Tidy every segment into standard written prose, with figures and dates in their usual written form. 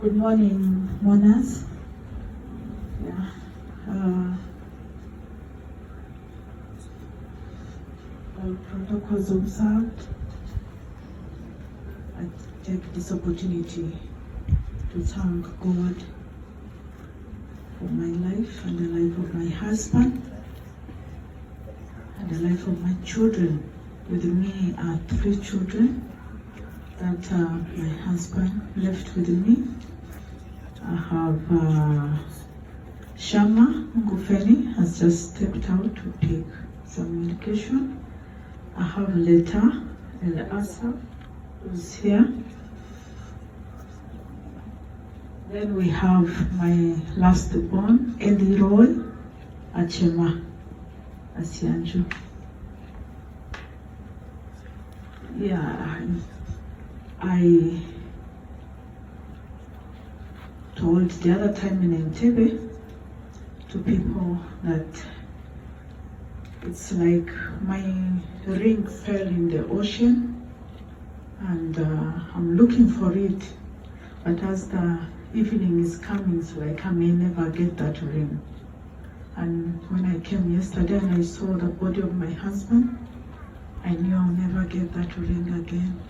Good morning, mourners. All protocols observed. I take this opportunity to thank God for my life and the life of my husband and the life of my children. With me are 3 children that my husband left with me. I have Shama Ngufeni has just stepped out to take some medication. I have Leta El Asa who's here. Then we have my last born, Roy Acema'S Asianju. I told the other time in Entebbe to people that it's like my ring fell in the ocean and I'm looking for it, but as the evening is coming, it's like I may never get that ring. And when I came yesterday and I saw the body of my husband, I knew I'll never get that ring again.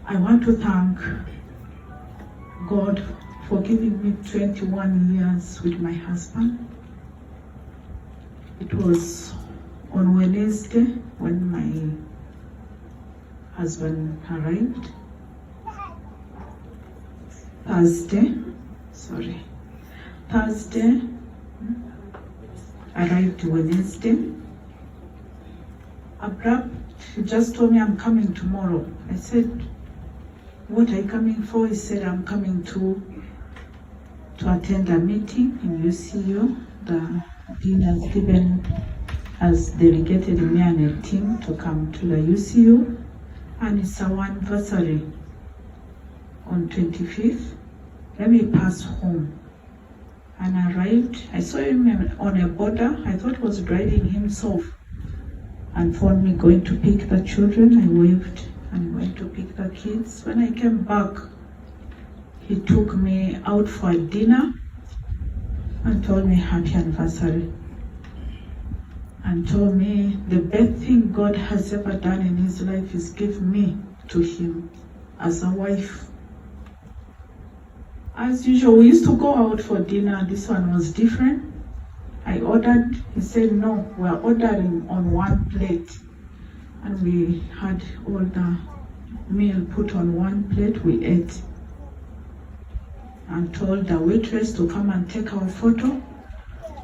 I want to thank God for giving me 21 years with my husband. It was on Wednesday when my husband arrived. Thursday, arrived Wednesday. Abrupt, he just told me, I'm coming tomorrow. I said, what are you coming for? He said, I'm coming to attend a meeting in UCU. The dean has delegated me and a team to come to the UCU, and it's our anniversary on 25th. Let me pass home. And I arrived. I saw him on a border. I thought he was driving himself, and found me going to pick the children. I waved and went to pick the kids. When I came back, he took me out for dinner and told me happy anniversary, and told me the best thing God has ever done in his life is give me to him as a wife. As usual, we used to go out for dinner. This one was different. I ordered. He said, no, we're ordering on one plate. And we had all the meal put on one plate. We ate. And told the waitress to come and take our photo.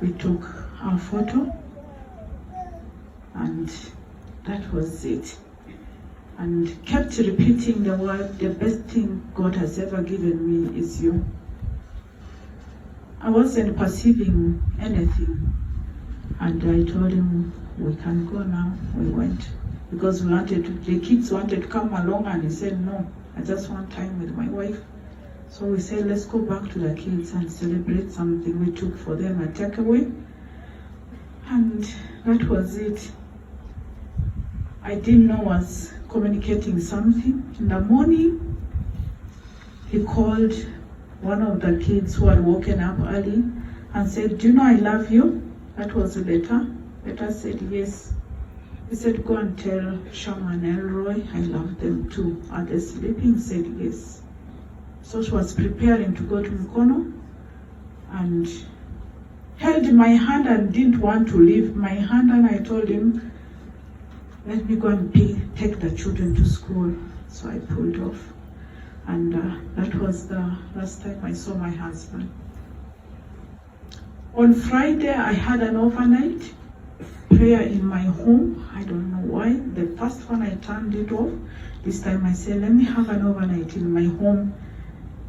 We took our photo. And that was it. And kept repeating the word, the best thing God has ever given me is you. I wasn't perceiving anything. And I told him, we can go now. We went. Because the kids wanted to come along, and he said, no, I just want time with my wife. So we said, let's go back to the kids and celebrate something. We took for them a takeaway. And that was it. I didn't know I was communicating something. In the morning, he called one of the kids who had woken up early and said, do you know I love you? That was Leta. Leta said, yes. He said, go and tell Shama and Elroy, I love them too. Are they sleeping? He said, yes. So she was preparing to go to Mukono and held my hand and didn't want to leave my hand, and I told him, let me go and take the children to school. So I pulled off. And that was the last time I saw my husband. On Friday, I had an overnight prayer in my home. I don't know why. The first one I turned it off. This time I said, let me have an overnight in my home.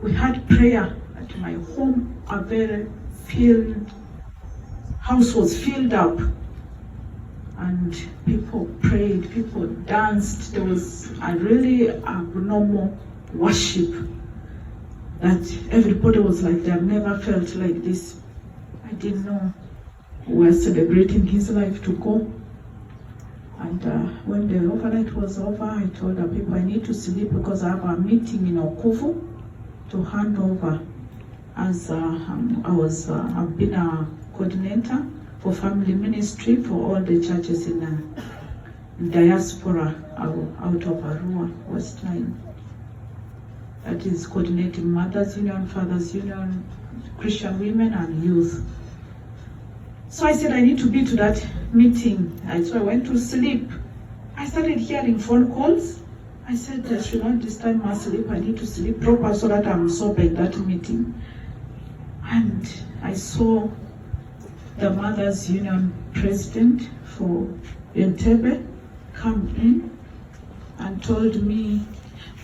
We had prayer at my home. A very house was filled up. And people prayed, people danced. There was a really abnormal worship that everybody was like, they have never felt like this. I didn't know we were celebrating his life to go. And when the overnight was over, I told the people I need to sleep because I have a meeting in Okuvu to hand over, as I've been a coordinator for family ministry for all the churches in diaspora out of Arua, West Line. That is coordinating Mothers Union, Fathers Union, Christian women and youth. So I said I need to be to that meeting. So I went to sleep. I started hearing phone calls. I said I should not disturb my sleep. I need to sleep proper so that I'm sober at that meeting. And I saw the Mothers Union president for Entebbe come in and told me,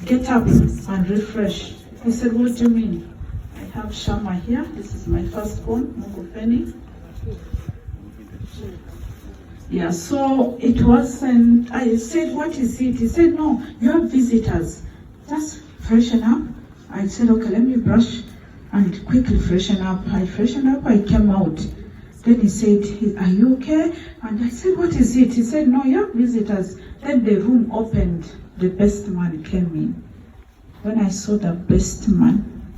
get up and refresh. I said, what do you mean? I have Shama here. This is my firstborn, Mugufeni. Yeah, so it wasn't, I said, what is it? He said, no, you have visitors. Just freshen up. I said, okay, let me brush and quickly freshen up. I freshened up, I came out. Then he said, are you okay? And I said, what is it? He said, no, you have visitors. Then the room opened. The best man came in. When I saw the best man,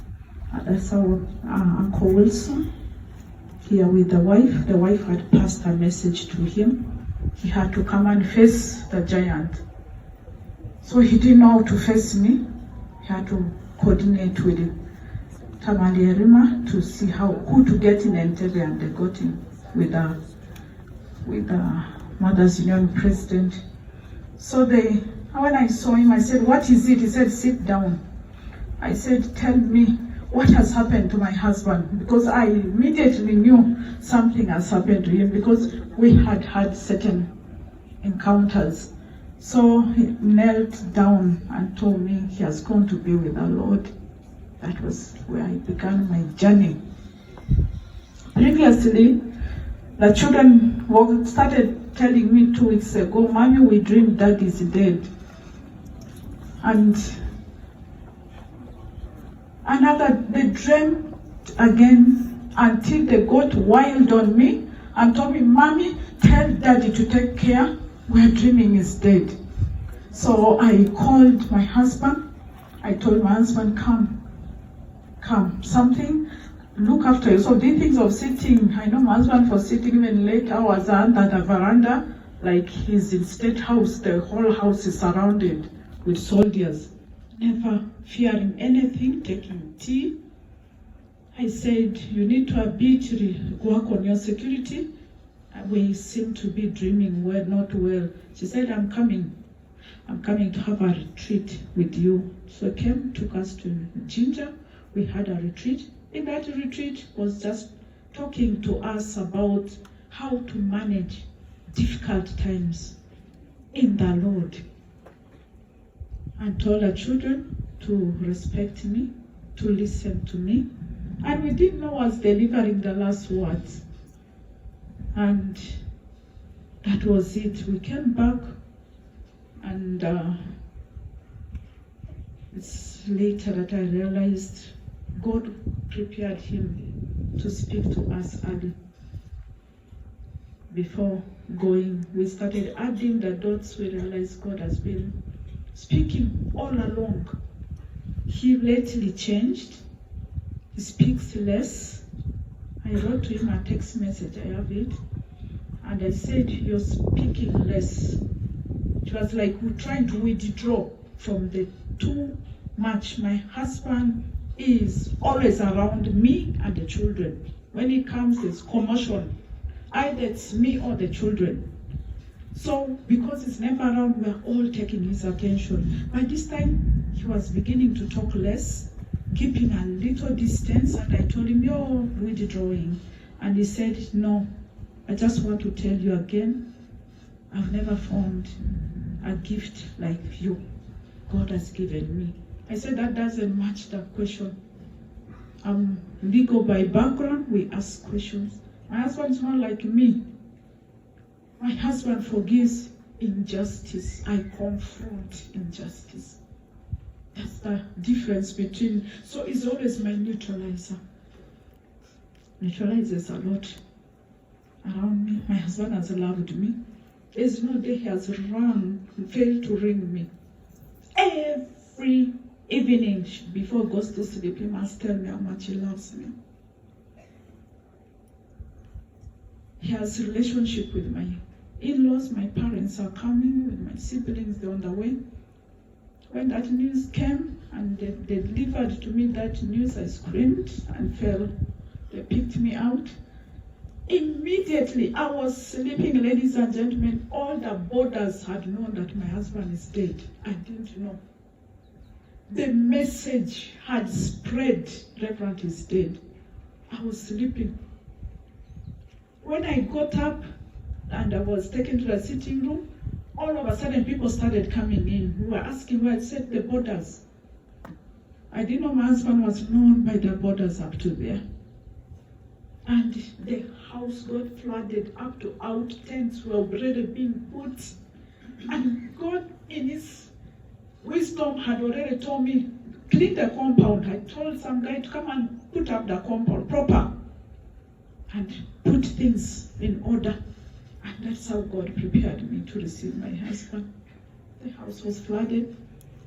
I saw Uncle Wilson here with the wife had passed a message to him. He had to come and face the giant. So he didn't know how to face me. He had to coordinate with Tamali Erima to see who to get in Entebbe, and they got him with the Mothers Union president. So when I saw him, I said, what is it? He said, sit down. I said, tell me what has happened to my husband, because I immediately knew something has happened to him because we had certain encounters. So he knelt down and told me he has gone to be with the Lord. That was where I began my journey. Previously, the children started telling me 2 weeks ago, Mommy, we dreamed Dad is dead. And they dreamed again until they got wild on me and told me, Mommy, tell Daddy to take care. We're dreaming he's dead. So I called my husband. I told my husband, come, something, look after you. So these things of sitting, I know my husband for sitting even late hours under the veranda, like he's in State House, the whole house is surrounded with soldiers, never fearing anything, taking tea. I said, you need to a bit work on your security. We seem to be dreaming we're not well. She said, I'm coming to have a retreat with you. So came, took us to Ginger. We had a retreat. In that retreat was just talking to us about how to manage difficult times in the Lord, and told the children to respect me, to listen to me. And we didn't know I was delivering the last words. And that was it. We came back, and it's later that I realized God prepared him to speak to us early. Before going, we started adding the dots. We realized God has been speaking all along. He lately changed. He speaks less. I wrote to him a text message, I have it, and I said, you're speaking less. It was like we're trying to withdraw from the too much. My husband is always around me and the children. When he comes, there's commotion. Either it's me or the children. So because he's never around, we're all taking his attention. By this time, he was beginning to talk less, keeping a little distance, and I told him, you're withdrawing. And he said, no, I just want to tell you again, I've never found a gift like you God has given me. I said, that doesn't match the question. I'm legal by background, we ask questions. My husband's not like me. My husband forgives injustice. I confront injustice. That's the difference between, so it's always my neutralizer. Neutralizes a lot around me. My husband has loved me. There's no day he has failed to ring me. Every evening before he goes to sleep, he must tell me how much he loves me. He has a relationship with my in-laws. My parents are coming with my siblings. They're on the way. When that news came and they delivered to me that news, I screamed and fell. They picked me out. Immediately, I was sleeping, ladies and gentlemen. All the borders had known that my husband is dead. I didn't know. The message had spread, Reverend is dead. I was sleeping. When I got up and I was taken to the sitting room, all of a sudden people started coming in who were asking where I said the borders. I didn't know my husband was known by the borders up to there. And the house got flooded up to out. Tents were already being put. And God, in his wisdom, had already told me, clean the compound. I told some guy to come and put up the compound proper and put things in order. And that's how God prepared me to receive my husband. The house was flooded.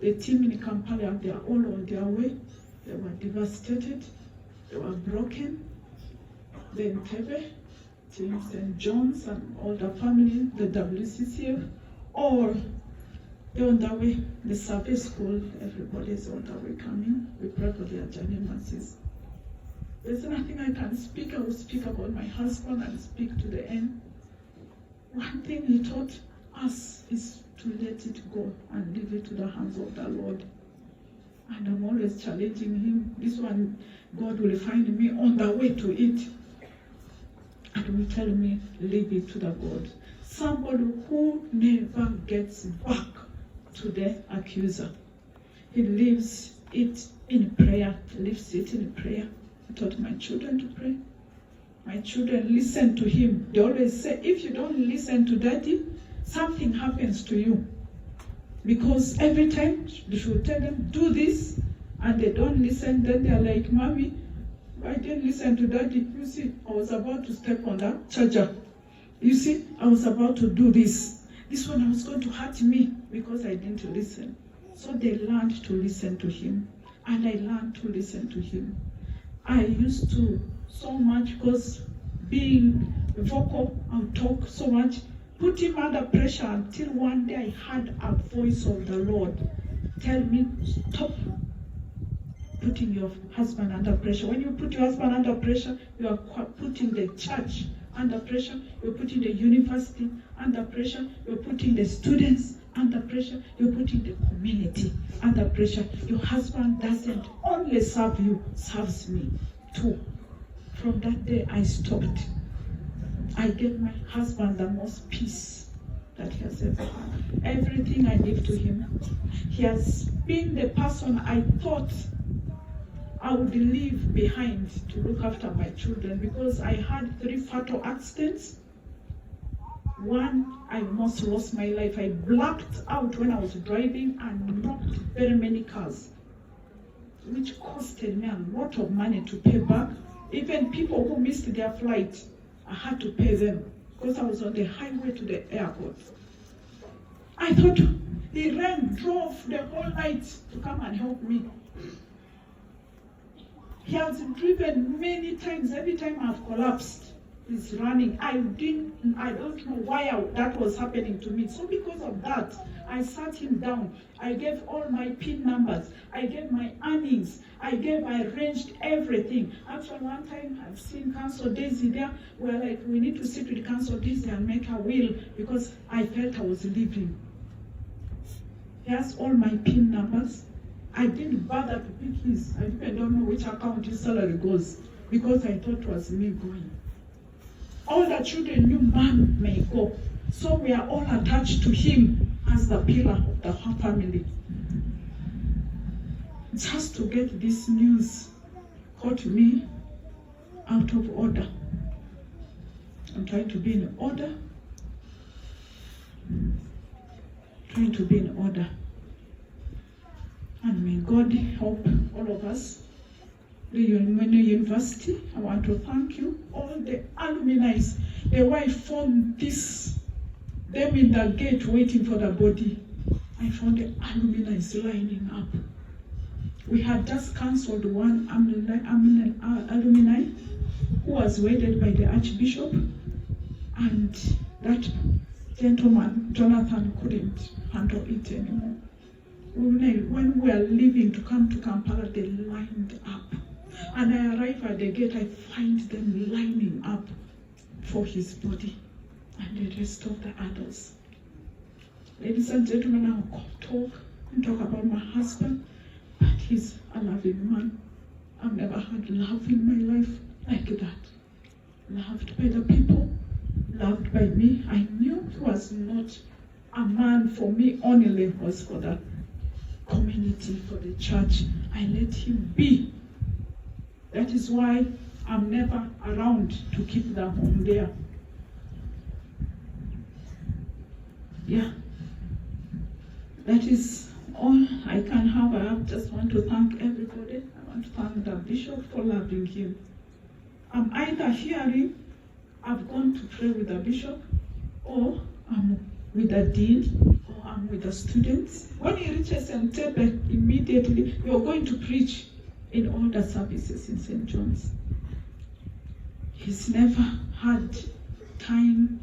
The team in Kampala, they are all on their way. They were devastated. They were broken. Then Tebe, Team St. John's, and all the family, the WCCF, all they're on their way. The service school, everybody's on their way coming. We pray for their journey mercies. There's nothing I can speak. I will speak about my husband and speak to the end. One thing he taught us is to let it go and leave it to the hands of the Lord. And I'm always challenging him. This one, God will find me on the way to it. And will tell me, leave it to the God. Somebody who never gets back to the accuser. He leaves it in prayer. Leaves it in prayer. I taught my children to pray. My children listen to him. They always say, if you don't listen to daddy, something happens to you. Because every time you should tell them, do this, and they don't listen, then they're like, Mommy, I didn't listen to daddy. You see, I was about to step on that charger. You see, I was about to do this. This one was going to hurt me because I didn't listen. So they learned to listen to him. And I learned to listen to him. I used to so much because being vocal, I would talk so much, put him under pressure until one day I heard a voice of the Lord tell me, stop putting your husband under pressure. When you put your husband under pressure, you are putting the church under pressure, you're putting the university under pressure, you're putting the students under pressure, you're putting the community under pressure. Your husband doesn't only serve you, serves me too. From that day, I stopped. I gave my husband the most peace that he has ever had. Everything I give to him. He has been the person I thought I would leave behind to look after my children, because I had 3 fatal accidents. One, I almost lost my life. I blacked out when I was driving and knocked very many cars, which costed me a lot of money to pay back. Even people who missed their flight, I had to pay them because I was on the highway to the airport. I thought he drove the whole night to come and help me. He has driven many times. Every time I've collapsed, he's running. I don't know why that was happening to me. So because of that, I sat him down. I gave all my PIN numbers. I gave my earnings. I arranged everything. Actually, one time I've seen Council Daisy there. We're like, we need to sit with Council Daisy and make a will, because I felt I was leaving. He has all my PIN numbers. I didn't bother to pick his. I even don't know which account his salary goes, because I thought it was me going. All the children knew Mom may go. So we are all attached to him as the pillar of the whole family. Just to get this news caught me out of order. I'm trying to be in order. Trying to be in order. And may God help all of us. The University, I want to thank you, all the alumni, the way I formed this them in the gate waiting for the body, I found the alumni lining up. We had just cancelled one alumni who was wedded by the Archbishop, and that gentleman, Jonathan, couldn't handle it anymore. When we were leaving to come to Kampala, they lined up. And I arrive at the gate, I find them lining up for his body and the rest of the others. Ladies and gentlemen, I'll talk about my husband, but he's a loving man. I've never had love in my life like that. Loved by the people, loved by me. I knew he was not a man for me only, was for the community, for the church. I let him be. That is why I'm never around to keep the home there. Yeah. That is all I can have. I just want to thank everybody. I want to thank the bishop for loving him. I'm either hearing, I've gone to pray with the bishop, or I'm with the dean, or I'm with the students. When he reaches Entebbe, immediately you're going to preach in all the services in St. John's. He's never had time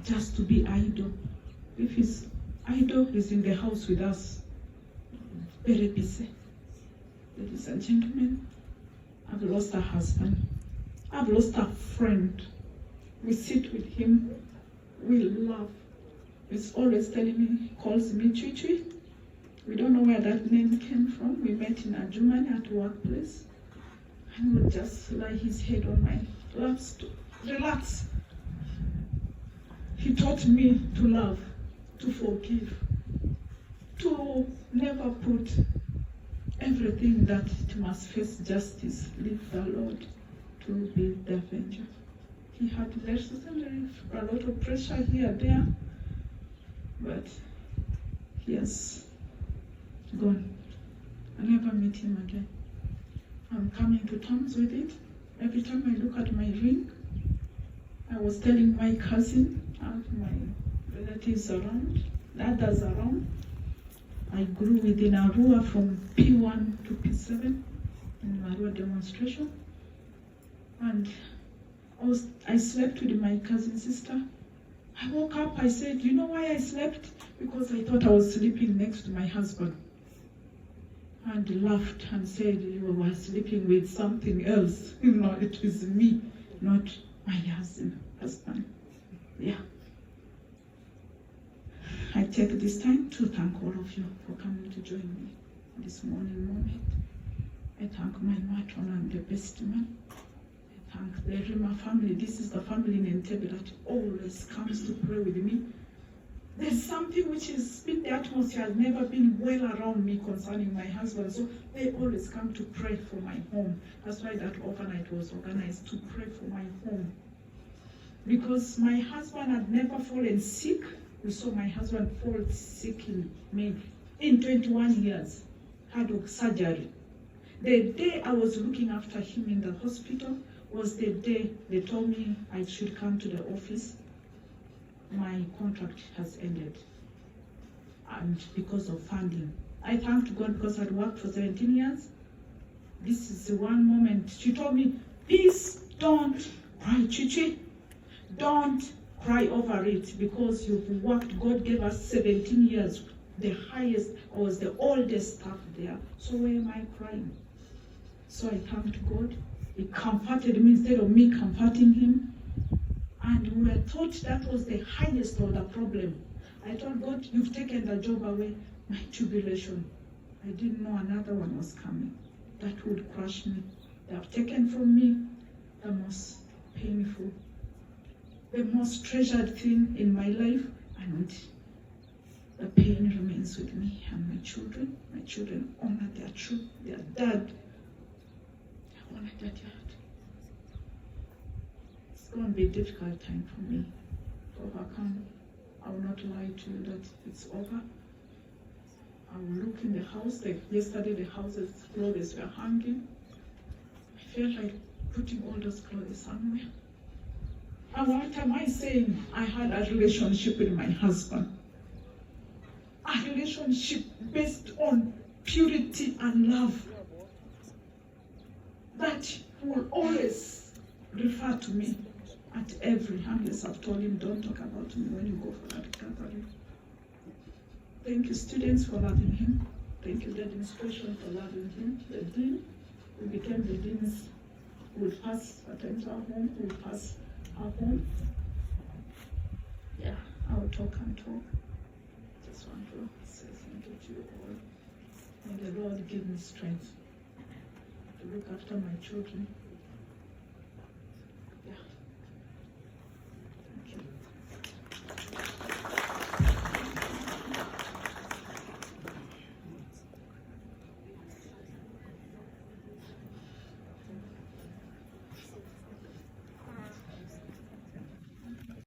just to be idle. If he's idle, he's in the house with us. Very busy. Ladies and gentlemen, I've lost a husband. I've lost a friend. We sit with him. We laugh. He's always telling me, he calls me Chichi. We don't know where that name came from. We met in a Germany at workplace. And would just lie his head on my lap to relax. He taught me to love, to forgive, to never put everything that it must face justice, leave the Lord to be the avenger. He had necessarily a lot of pressure here and there, but he has gone. I never meet him again. I'm coming to terms with it. Every time I look at my ring, I was telling my cousin, I have my relatives around, the others around. I grew within Arua from P1 to P7 in Arua demonstration. And I slept with my cousin sister. I woke up, I said, you know why I slept? Because I thought I was sleeping next to my husband. And laughed and said, you were sleeping with something else. You know, it is me, not my husband. Yeah. I take this time to thank all of you for coming to join me this morning moment. I thank my matron and the best man. I thank the Rima family. This is the family in Entebbe that always comes to pray with me. There's something which is been the atmosphere has never been well around me concerning my husband, so they always come to pray for my home. That's why that overnight was organized, to pray for my home. Because my husband had never fallen sick. We saw my husband fall sick in May. In 21 years, had surgery. The day I was looking after him in the hospital was the day they told me I should come to the office. My contract has ended, and because of funding. I thanked God because I'd worked for 17 years. This is the one moment she told me, please don't cry, Chichi. Don't cry over it, because you've worked. God gave us 17 years, the highest. I was the oldest staff there. So why am I crying? So I thanked God. He comforted me instead of me comforting him. And we were taught that was the highest of the problem. I told God, you've taken the job away, my tribulation. I didn't know another one was coming. That would crush me. They have taken from me the most painful, the most treasured thing in my life, and the pain remains with me and my children. My children honor their dad. They honor their dad. It's going to be a difficult time for me to overcome. I will not lie to you that it's over. I will look in the house, like yesterday the house's clothes were hanging. I felt like putting all those clothes somewhere. And what am I saying? I had a relationship with my husband. A relationship based on purity and love. That he will always refer to me at every, unless I've told him, don't talk about me when you go for that gathering. Thank you, students, for loving him. Thank you, the administration, for loving him. The dean, we became the deans. We'll pass attend our home, we'll pass our home. Yeah, I'll talk and talk. Just want to say thank you to you all. May the Lord give me strength to look after my children.